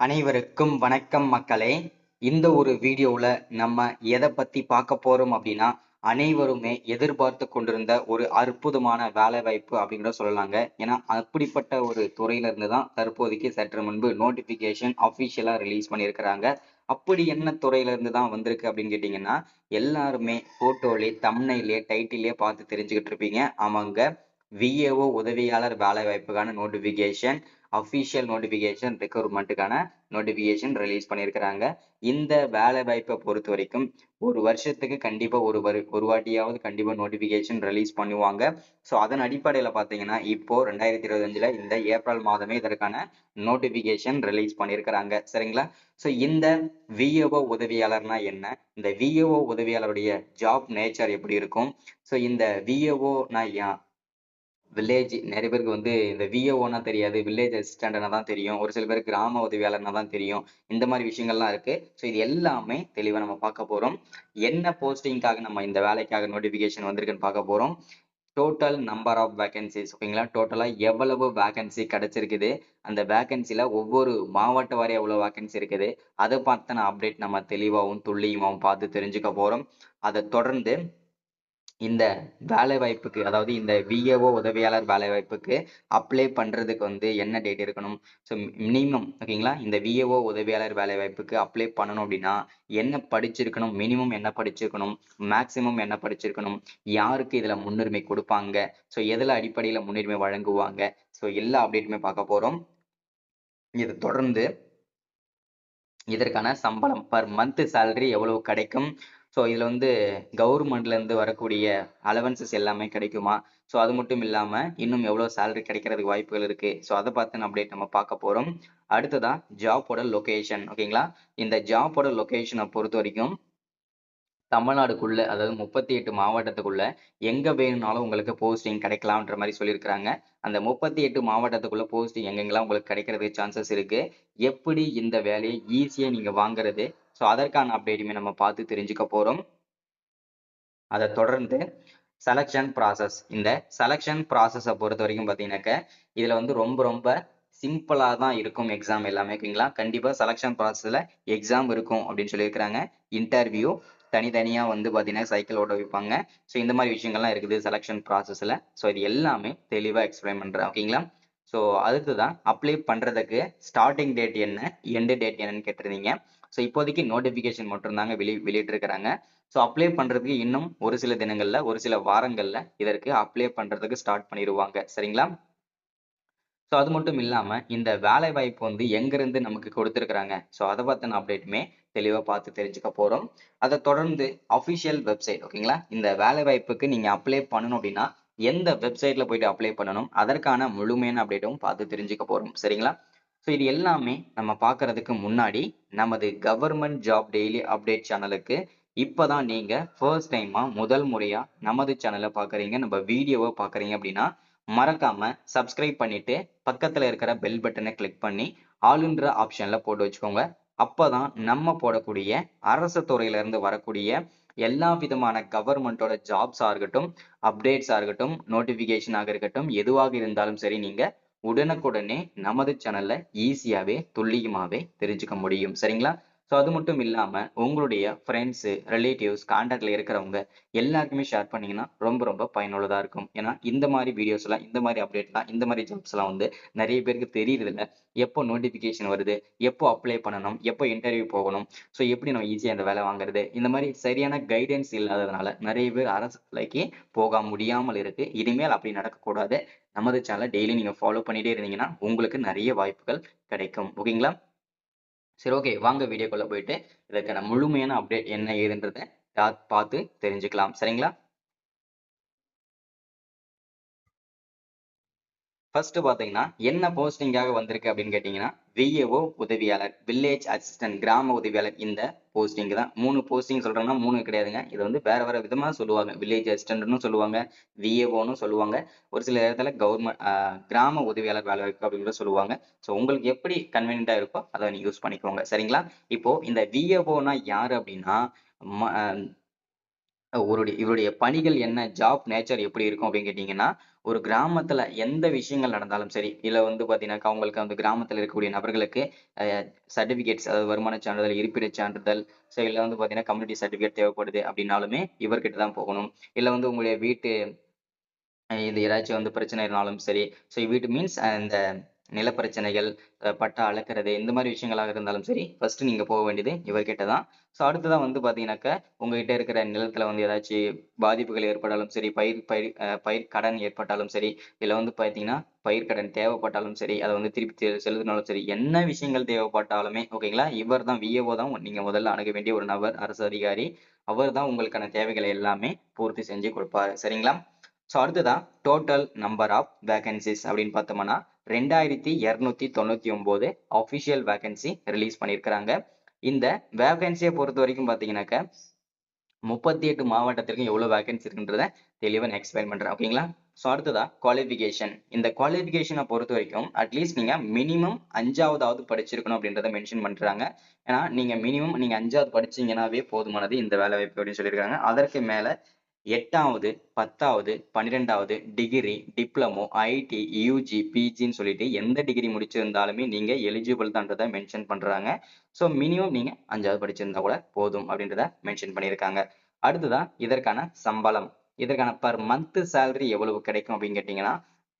அனைவருக்கும் வணக்கம் மக்களே. இந்த ஒரு வீடியோவில் நம்ம எதை பற்றி பார்க்க போகிறோம் அப்படின்னா, அனைவருமே எதிர்பார்த்து கொண்டிருந்த ஒரு அற்புதமான வேலை வாய்ப்பு அப்படின்னு கூட சொல்லலாங்க. ஏன்னா அப்படிப்பட்ட ஒரு துறையில இருந்து தான் தற்போதைக்கு சற்று முன்பு நோட்டிஃபிகேஷன் அஃபிஷியலாக ரிலீஸ் பண்ணியிருக்கிறாங்க. அப்படி என்ன துறையில இருந்து தான் வந்திருக்கு அப்படின்னு கேட்டிங்கன்னா, எல்லாருமே ஃபோட்டோலே தம்ப்நெயிலே டைட்டிலே பார்த்து தெரிஞ்சுக்கிட்டு இருப்பீங்க. ஆமாங்க, விஏஓ உதவியாளர் வேலை வாய்ப்புக்கான நோட்டிஃபிகேஷன், அஃபிஷியல் நோட்டிஃபிகேஷன், ரெக்ரூட்மெண்ட்டுக்கான நோட்டிஃபிகேஷன் ரிலீஸ் பண்ணியிருக்கிறாங்க. இந்த வேலை வாய்ப்பை பொறுத்த வரைக்கும் ஒரு வருஷத்துக்கு கண்டிப்பா ஒரு வாட்டியாவது கண்டிப்பா நோட்டிஃபிகேஷன் ரிலீஸ் பண்ணுவாங்க. ஸோ அதன் அடிப்படையில பார்த்தீங்கன்னா, இப்போ 2025ல இந்த ஏப்ரல் மாதமே இதற்கான நோட்டிஃபிகேஷன் ரிலீஸ் பண்ணியிருக்கிறாங்க. சரிங்களா? ஸோ இந்த விஏஓ உதவியாளர்னா என்ன? இந்த விஏஓ உதவியாளருடைய ஜாப் நேச்சர் எப்படி இருக்கும்? ஸோ இந்த விஏஓனா வில்லேஜ் நிறைய பேருக்கு வந்து இந்த விஏஓனா தெரியாது, வில்லேஜ் அசிஸ்டன்ட்னா தான் தெரியும், ஒரு சில பேருக்கு கிராம உதவியாளர்னா தான் தெரியும். இந்த மாதிரி விஷயங்கள்லாம் இருக்கு. ஸோ இது எல்லாமே தெளிவா நம்ம பார்க்க போறோம். என்ன போஸ்டிங்காக நம்ம இந்த வேலைக்காக நோட்டிபிகேஷன் வந்திருக்குன்னு பார்க்க போறோம். டோட்டல் நம்பர் ஆஃப் வேகன்சிஸ், ஓகேங்களா? டோட்டலா எவ்வளவு வேகன்சி கிடைச்சிருக்குது, அந்த வேகன்சில ஒவ்வொரு மாவட்ட வாரியா எவ்வளவு வேகன்சி இருக்குது, அதை பார்த்தான அப்டேட் நம்ம தெளிவாகவும் துல்லியமாகவும் பார்த்து தெரிஞ்சுக்க போறோம். அதை தொடர்ந்து இந்த வேலை வாய்ப்புக்கு, அதாவது இந்த விஏஓ உதவியாளர் வேலை வாய்ப்புக்கு அப்ளை பண்றதுக்கு வந்து என்ன டேட் இருக்கணும், ஸோ மினிமம், ஓகேங்களா? இந்த விஏஓ உதவியாளர் வேலை வாய்ப்புக்கு அப்ளை பண்ணணும் அப்படின்னா என்ன படிச்சிருக்கணும், மினிமம் என்ன படிச்சிருக்கணும், மேக்சிமம் என்ன படிச்சிருக்கணும், யாருக்கு இதுல முன்னுரிமை கொடுப்பாங்க, ஸோ எதுல அடிப்படையில முன்னுரிமை வழங்குவாங்க, ஸோ எல்லா அப்டேட்டுமே பார்க்க போறோம். இதை தொடர்ந்து இதற்கான சம்பளம் பர் மந்த் சேலரி எவ்வளவு கிடைக்கும், ஸோ இதில் வந்து கவர்மெண்ட்லேருந்து வரக்கூடிய அலவன்சஸ் எல்லாமே கிடைக்குமா, ஸோ அது மட்டும் இல்லாமல் இன்னும் எவ்வளோ சேலரி கிடைக்கிறதுக்கு வாய்ப்புகள் இருக்குது, ஸோ அதை பார்த்து அப்டேட் நம்ம பார்க்க போகிறோம். அடுத்ததான் ஜாப்போட லொக்கேஷன், ஓகேங்களா? இந்த ஜாப்போட லொக்கேஷனை பொறுத்த வரைக்கும் தமிழ்நாடுக்குள்ள, அதாவது 38 மாவட்டத்துக்குள்ள எங்க வேணும்னாலும் உங்களுக்கு போஸ்டிங் கிடைக்கலாம்ன்ற மாதிரி சொல்லியிருக்கிறாங்க. அந்த 38 மாவட்டத்துக்குள்ள போஸ்டிங் எங்கெங்கெல்லாம் உங்களுக்கு கிடைக்கிறதுக்கு சான்சஸ் இருக்கு, எப்படி இந்த வேலையை ஈஸியா நீங்க வாங்குறது, ஸோ அதற்கான அப்டேட்டுமே நம்ம பார்த்து தெரிஞ்சுக்க போறோம். அதை தொடர்ந்து செலக்ஷன் ப்ராசஸ், இந்த செலக்ஷன் ப்ராசஸை பொறுத்த வரைக்கும் பார்த்தீங்கன்னாக்க இதுல வந்து ரொம்ப ரொம்ப சிம்பிளா தான் இருக்கும் எக்ஸாம் எல்லாமே, ஓகேங்களா? கண்டிப்பா செலக்ஷன் ப்ராசஸ்ல எக்ஸாம் இருக்கும் அப்படின்னு சொல்லியிருக்கிறாங்க. இன்டர்வியூ தனித்தனியா வந்து பாத்தீங்கன்னா சைக்கிள் ஓட்ட வைப்பாங்க. ஸோ இந்த மாதிரி விஷயங்கள்லாம் இருக்குது செலக்ஷன் ப்ராசஸ்ல. ஸோ இது எல்லாமே தெளிவா எக்ஸ்பிளைன் பண்றேன், ஓகேங்களா? ஸோ அதுக்குதான் அப்ளை பண்றதுக்கு ஸ்டார்டிங் டேட் என்ன, எண்டு டேட் என்னன்னு கேட்டிருந்தீங்க. ஸோ இப்போதைக்கு நோட்டிபிகேஷன் மட்டும் தாங்க வெளியிட்டு இருக்கிறாங்க. ஸோ அப்ளை பண்றதுக்கு இன்னும் ஒரு சில தினங்கள்ல, ஒரு சில வாரங்கள்ல இதற்கு அப்ளை பண்றதுக்கு ஸ்டார்ட் பண்ணிடுவாங்க. சரிங்களா? ஸோ அது மட்டும் இல்லாம இந்த வேலை வாய்ப்பு வந்து எங்கிருந்து நமக்கு கொடுத்திருக்கிறாங்க, ஸோ அதை பத்தின அப்டேட்டுமே தெளிவா பார்த்து தெரிஞ்சுக்க போறோம். அதை தொடர்ந்து அஃபிஷியல் வெப்சைட், ஓகேங்களா? இந்த வேலை வாய்ப்புக்கு நீங்க அப்ளை பண்ணணும் அப்படின்னா எந்த வெப்சைட்ல போயிட்டு அப்ளை பண்ணணும், அதற்கான முழுமையான அப்டேட்டும் பார்த்து தெரிஞ்சுக்க போறோம். சரிங்களா? ஸோ இது எல்லாமே நம்ம பார்க்கறதுக்கு முன்னாடி நமது கவர்மெண்ட் ஜாப் டெய்லி அப்டேட் சேனலுக்கு இப்பதான் நீங்க ஃபர்ஸ்ட் டைமா முதல் முறையா நமது சேனலை பார்க்குறீங்க, நம்ம வீடியோவை பார்க்குறீங்க அப்படின்னா மறக்காம சப்ஸ்கிரைப் பண்ணிட்டு பக்கத்துல இருக்கிற பெல் பட்டனை கிளிக் பண்ணி ஆளுன்ற ஆப்ஷன்ல போட்டு வச்சுக்கோங்க. அப்பதான் நம்ம போடக்கூடிய அரசு துறையில இருந்து வரக்கூடிய எல்லா விதமான கவர்மெண்டோட ஜாப்ஸா இருக்கட்டும், அப்டேட்ஸா இருக்கட்டும், நோட்டிபிகேஷனாக இருக்கட்டும், எதுவாக இருந்தாலும் சரி, நீங்க உடனுக்குடனே நமது சேனல்ல ஈஸியாவே துல்லியமாவே தெரிஞ்சுக்க முடியும். சரிங்களா? ஸோ அது மட்டும் இல்லாம உங்களுடைய ஃப்ரெண்ட்ஸ், ரிலேட்டிவ்ஸ், கான்டாக்ட்ல இருக்கிறவங்க எல்லாருக்குமே ஷேர் பண்ணீங்கன்னா ரொம்ப ரொம்ப பயனுள்ளதா இருக்கும். ஏன்னா இந்த மாதிரி வீடியோஸ் எல்லாம், இந்த மாதிரி அப்டேட்லாம், இந்த மாதிரி ஜாப்ஸ் எல்லாம் வந்து நிறைய பேருக்கு தெரியறது இல்ல. எப்போ நோட்டிபிகேஷன் வருது, எப்போ அப்ளை பண்ணணும், எப்போ இன்டர்வியூ போகணும், ஸோ எப்படி நம்ம ஈஸியா இந்த வேலை வாங்குறது, இந்த மாதிரி சரியான கைடன்ஸ் இல்லாததுனால நிறைய பேர் அரசு வேலைக்கு போக முடியாமல் இருக்கு. இனிமேல் அப்படி நடக்கக்கூடாது. நமது சேனலை டெய்லி நீங்க ஃபாலோ பண்ணிட்டே இருந்தீங்கன்னா உங்களுக்கு நிறைய வாய்ப்புகள் கிடைக்கும், ஓகேங்களா? சரி, ஓகே, வாங்க வீடியோக்குள்ள போயிட்டு இதற்கான முழுமையான அப்டேட் என்ன ஏதுன்றதை பார்த்து தெரிஞ்சுக்கலாம். சரிங்களா? ஃபர்ஸ்ட் பாத்தீங்கன்னா என்ன போஸ்டிங்காக வந்திருக்கு அப்படின்னு கேட்டீங்கன்னா, விஏஓ உதவியாளர், வில்லேஜ் அசிஸ்டன்ட், கிராம உதவியாளர், இந்த போஸ்டிங் தான். 3 போஸ்டிங் சொல்றேன்னா 3 கிடையாதுங்க. இது வந்து வேற வேற விதமா சொல்லுவாங்க. வில்லேஜ் அசிஸ்டன்ட்னு சொல்லுவாங்க, விஏஓன்னு சொல்லுவாங்க. ஒரு சில இடத்துல கவர்மெண்ட் கிராம உதவியாளர் வேலை வாய்ப்பு அப்படின்னு கூட சொல்லுவாங்க. ஸோ உங்களுக்கு எப்படி கன்வீனியன்ட்டா இருக்கோ அதை நீங்க யூஸ் பண்ணிக்கோங்க. சரிங்களா? இப்போ இந்த விஏஓனா யாரு அப்படின்னா, இவருடைய இவருடைய பணிகள் என்ன, ஜாப் நேச்சர் எப்படி இருக்கும் அப்படின்னு கேட்டீங்கன்னா, ஒரு கிராமத்துல எந்த விஷயங்கள் நடந்தாலும் சரி, இல்ல வந்து பாத்தீங்கன்னாக்கா அவங்களுக்கு அந்த கிராமத்துல இருக்கக்கூடிய நபர்களுக்கு சர்டிபிகேட்ஸ், அதாவது வருமான சான்றிதழ், இருப்பிடச் சான்றிதழ், இல்ல வந்து பாத்தீங்கன்னா கம்யூனிட்டி சர்டிபிகேட் தேவைப்படுது அப்படின்னாலுமே இவர்கிட்ட தான் போகணும். இல்ல வந்து உங்களுடைய வீட்டு இது ஏதாச்சும் வந்து பிரச்சனை இருந்தாலும் சரி, வீட்டு மீன்ஸ் இந்த நில பிரச்சனைகள், பட்டா அளக்கிறது இந்த மாதிரி விஷயங்களாக இருந்தாலும் சரி, ஃபர்ஸ்ட் நீங்க போக வேண்டியது இவர்கிட்ட தான். அடுத்ததா வந்து பாத்தீங்கன்னாக்கா, உங்ககிட்ட இருக்கிற நிலத்துல வந்து ஏதாச்சும் பாதிப்புகள் ஏற்பட்டாலும் சரி, பயிர் பயிர் பயிர் கடன் ஏற்பட்டாலும் சரி, இல்ல வந்து பாத்தீங்கன்னா பயிர் கடன் தேவைப்பட்டாலும் சரி, அதை வந்து திருப்பி செலுத்தினாலும் சரி, என்ன விஷயங்கள் தேவைப்பட்டாலுமே ஓகேங்களா, இவர் தான் விஏஓ தான் நீங்க முதல்ல அணுக வேண்டிய ஒரு நபர், அரசு அதிகாரி. அவர் தான் உங்களுக்கான தேவைகளை எல்லாமே பூர்த்தி செஞ்சு கொடுப்பாரு. சரிங்களா? அடுத்ததா டோட்டல் நம்பர் ஆஃப் வேகன்சிஸ் அப்படின்னு பார்த்தோம்னா 2299 அஃபிஷியல் வேகன்சி ரிலீஸ் பண்ணியிருக்கிறாங்க. இந்த வேகன்சியை பொறுத்த வரைக்கும் பார்த்தீங்கன்னாக்க 38 மாவட்டத்திற்கும் எவ்வளவு வேகன்சி இருக்குன்றத தெளிவா நான் எக்ஸ்பிளைன் பண்றேன். ஓகேங்களா? அடுத்ததா குவாலிஃபிகேஷன். இந்த குவாலிஃபிகேஷனை பொறுத்த வரைக்கும் அட்லீஸ்ட் நீங்க மினிமம் 5வது படிச்சிருக்கணும் அப்படின்றத மென்ஷன் பண்றாங்க. ஏன்னா நீங்க 5வது படிச்சீங்கன்னாவே போதுமானது இந்த வேலை வாய்ப்பு அப்படின்னு சொல்லியிருக்காங்க. அதற்கு மேல 8வது, 10வது, 12வது டிகிரி, டிப்ளமோ, ஐடி, யூஜி, பிஜின்னு சொல்லிட்டு எந்த டிகிரி முடிச்சிருந்தாலுமே நீங்க எலிஜிபிள் தான்றத மென்ஷன் பண்றாங்க. மினிமம் நீங்க 5வது படிச்சிருந்தா கூட போதும் அப்படின்றத மென்ஷன் பண்ணியிருக்காங்க. அடுத்ததா இதற்கான சம்பளம். இதற்கான பர் மந்த் சேலரி எவ்வளவு கிடைக்கும் அப்படின்னு கேட்டீங்கன்னா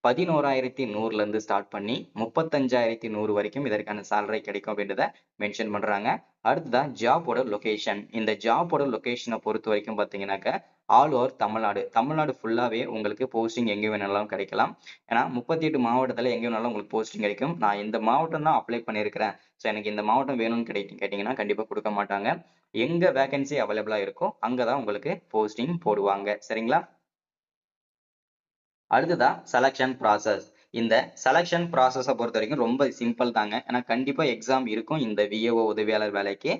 11,100ல இருந்து ஸ்டார்ட் பண்ணி 35,100 வரைக்கும் இதற்கான சேலரி கிடைக்கும் அப்படின்றத மென்ஷன் பண்றாங்க. அடுத்ததா ஜாபோட லொகேஷன். இந்த ஜாபோட லொகேஷனை பொறுத்த வரைக்கும் பாத்தீங்கன்னாக்க ஆல் ஓவர் தமிழ்நாடு. தமிழ்நாடு ஃபுல்லாவே உங்களுக்கு போஸ்டிங் எங்க வேணாலும் கிடைக்கலாம். ஏன்னா 38 மாவட்டத்துல எங்க வேணாலும் உங்களுக்கு போஸ்டிங் கிடைக்கும். நான் இந்த மாவட்டம் தான் அப்ளை பண்ணியிருக்கிறேன். எனக்கு இந்த மாவட்டம் வேணும்னு கேட்டீங்கன்னா கண்டிப்பா கொடுக்க மாட்டாங்க. எங்க வேகன்சி அவைலபிளா இருக்கோ அங்கதான் உங்களுக்கு போஸ்டிங் போடுவாங்க. சரிங்களா? அடுத்ததா செலக்ஷன் ப்ராசஸ். இந்த செலக்ஷன் ப்ராசஸை பொறுத்த வரைக்கும் ரொம்ப சிம்பிள் தாங்க. ஏன்னா கண்டிப்பா எக்ஸாம் இருக்கும் இந்த விஏஓ உதவியாளர் வேலைக்கு.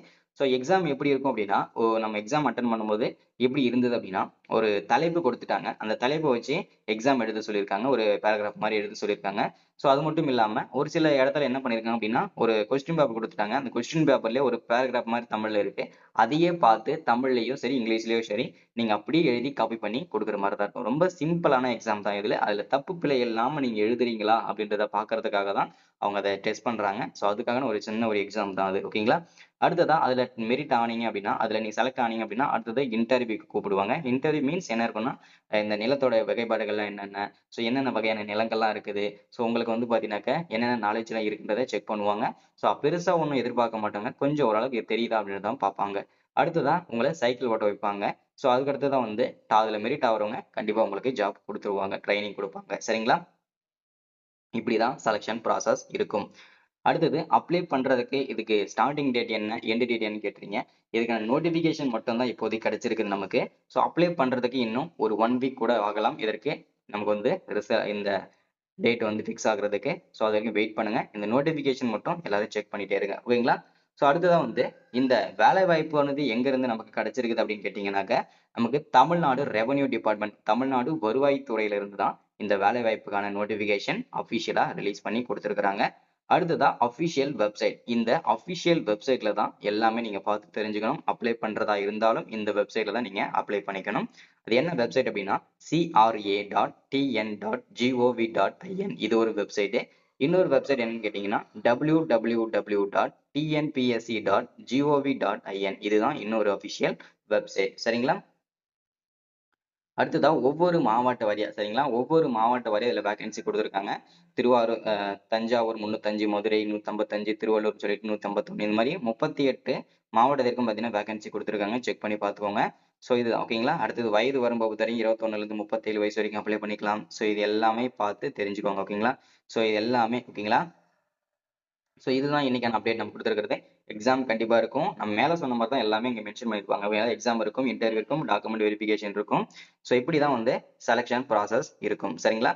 எக்ஸாம் எப்படி இருக்கும் அப்படின்னா, நம்ம எக்ஸாம் அட்டன் பண்ணும்போது எப்படி இருந்தது அப்படின்னா, ஒரு தலைப்பு கொடுத்துட்டாங்க. அந்த தலைப்பை வச்சு எக்ஸாம் எழுத சொல்லியிருக்காங்க. ஒரு பேராகிராஃப் மாதிரி எழுத சொல்லியிருக்காங்க. அது மட்டும் இல்லாம ஒரு சில இடத்துல என்ன பண்ணியிருக்காங்க அப்படின்னா, ஒரு கொஸ்டின் பேப்பர் கொடுத்துட்டாங்க. அந்த கொஸ்டின் பேப்பர்லயே ஒரு பேராகிராஃப் மாதிரி தமிழ்ல இருக்கு. அதையே பார்த்து தமிழ்லயும் சரி, இங்கிலீஷ்லயும் சரி, நீங்க அப்படியே எழுதி காப்பி பண்ணி கொடுக்குற மாதிரி தான் இருக்கும். ரொம்ப சிம்பிளான எக்ஸாம் தான் இதுல. அதுல தப்பு பிழை இல்லாம நீங்க எழுதுறீங்களா அப்படின்றத பாக்குறதுக்காக தான் அவங்க அதை டெஸ்ட் பண்றாங்க. அதுக்கான ஒரு சின்ன ஒரு எக்ஸாம் தான் அது. ஓகேங்களா? அடுத்ததா அதுல மெரிட் ஆனீங்க அப்படின்னா, அதுல நீங்க செலக்ட் ஆனீங்க அப்படின்னா அடுத்தது இன்டர்வியூக்கு கூப்பிடுவாங்க. இன்டர்வியூ மீன்ஸ் என்ன இருக்கும்னா, இந்த நிலத்தோட வகைப்பாடுகள்லாம் என்னென்ன, என்னென்ன வகையான நிலங்கள்லாம் இருக்குது, உங்களுக்கு வந்து பாத்தீங்கன்னாக்க என்னென்ன நாலேஜ் எல்லாம் இருக்குன்றதை செக் பண்ணுவாங்க. பெருசா ஒண்ணும் எதிர்பார்க்க மாட்டாங்க. கொஞ்சம் ஓரளவுக்கு தெரியுதா அப்படின்றத பார்ப்பாங்க. அடுத்ததா உங்களை சைக்கிள் ஓட்ட வைப்பாங்க. அதுக்கு அடுத்ததான் வந்து அதுல மெரிட் ஆகுறவங்க கண்டிப்பா உங்களுக்கு ஜாப் கொடுத்துருவாங்க, ட்ரைனிங் கொடுப்பாங்க. சரிங்களா? இப்படிதான் செலக்ஷன் ப்ராசஸ் இருக்கும். அடுத்தது அப்ளை பண்றதுக்கு இதுக்கு ஸ்டார்டிங் டேட் என்ன, எண்ட் டேட் என்னன்னு கேட்டீங்க. இதுக்கான நோட்டிபிகேஷன் மட்டும் தான் இப்போதைக்கு கிடைச்சிருக்குது நமக்கு. அப்ளை பண்றதுக்கு இன்னும் ஒரு 1 வீக் கூட ஆகலாம். இதற்கு நமக்கு வந்து இந்த டேட் வந்து ஃபிக்ஸ் ஆகுறதுக்கு. அது வரைக்கும் வெயிட் பண்ணுங்க. இந்த நோட்டிபிகேஷன் மட்டும் எல்லாரும் செக் பண்ணிட்டே இருங்க. ஓகேங்களா? அடுத்ததா வந்து இந்த வேலை வாய்ப்பு வந்து எங்க இருந்து நமக்கு கிடைச்சிருக்குது அப்படின்னு கேட்டீங்கன்னாக்க, நமக்கு தமிழ்நாடு ரெவென்யூ டிபார்ட்மெண்ட், தமிழ்நாடு வருவாய்த்துறையில இருந்து தான் இந்த வேலை வாய்ப்புக்கான நோட்டிபிகேஷன் அபிஷியலா ரிலீஸ் பண்ணி கொடுத்திருக்கிறாங்க. அடுத்ததா அபிஷியல் வெப்சைட். இந்த அபிஷியல் வெப்சைட்ல தான் எல்லாமே நீங்க பார்த்து தெரிஞ்சுக்கணும். அப்ளை பண்றதா இருந்தாலும் இந்த வெப்சைட்ல தான் நீங்க அப்ளை பண்ணிக்கணும். அது என்ன வெப்சைட் அப்படின்னா cra.tn.gov.in. இது ஒரு வெப்சைட். இன்னொரு வெப்சைட் என்னன்னு கேட்டீங்கன்னா www.tnpsc.gov.in. இதுதான் இன்னொரு அபிஷியல் வெப்சைட். சரிங்களா? அடுத்ததா ஒவ்வொரு மாவட்ட வாரியா சரிங்களா? ஒவ்வொரு மாவட்ட வாரியா இதுல வேகன்சி கொடுத்திருக்காங்க. திருவாரூர், தஞ்சாவூர் 305, மதுரை 155, திருவள்ளூர் சொல்லிட்டு 151, இந்த மாதிரி 38 மாவட்டத்திற்கும் பார்த்தீங்கன்னா வேகன்சி கொடுத்திருக்காங்க. செக் பண்ணி பார்த்துக்கோங்க. இதுதான் ஓகேங்களா? அடுத்தது வயது வரம்பு பொறுத்தவரைக்கும் 21ல இருந்து 37 வயசு வரைக்கும் அப்ளை பண்ணிக்கலாம். இது எல்லாமே பார்த்து தெரிஞ்சுக்கோங்க. ஓகேங்களா? இது எல்லாமே ஓகேங்களா? இதுதான் இன்னைக்கான அப்டேட் நம்ம கொடுத்துருக்கிறது. எக்ஸாம் கண்டிப்பா இருக்கும். நம்ம மேல சொன்ன மாதிரி தான் எல்லாமே இங்க மென்ஷன் பண்ணிருப்பாங்க. எக்ஸாம் இருக்கும், இன்டர்வியூ இருக்கும், டாக்குமெண்ட் வெரிஃபிகேஷன் இருக்கும். இப்படிதான் வந்து செலக்ஷன் ப்ராசஸ் இருக்கும். சரிங்களா?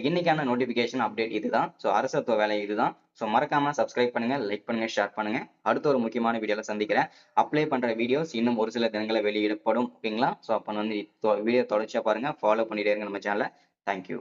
இன்னைக்கான நோட்டிபிகேஷன் அப்டேட் இதுதான். அரசத்துவ வேலை இதுதான். மறக்காம சப்ஸ்கிரைப் பண்ணுங்க, லைக் பண்ணுங்க, ஷேர் பண்ணுங்க. அடுத்த ஒரு முக்கியமான வீடியோல சந்திக்கிறேன். அப்ளை பண்ற வீடியோஸ் இன்னும் ஒரு சில தினங்கள வெளியிடப்படும். ஓகேங்களா? அப்ப வந்து வீடியோ தொடர்ச்சியா பாருங்க, ஃபாலோ பண்ணிட்டே இருங்க நம்ம சேனலை. தேங்க்யூ.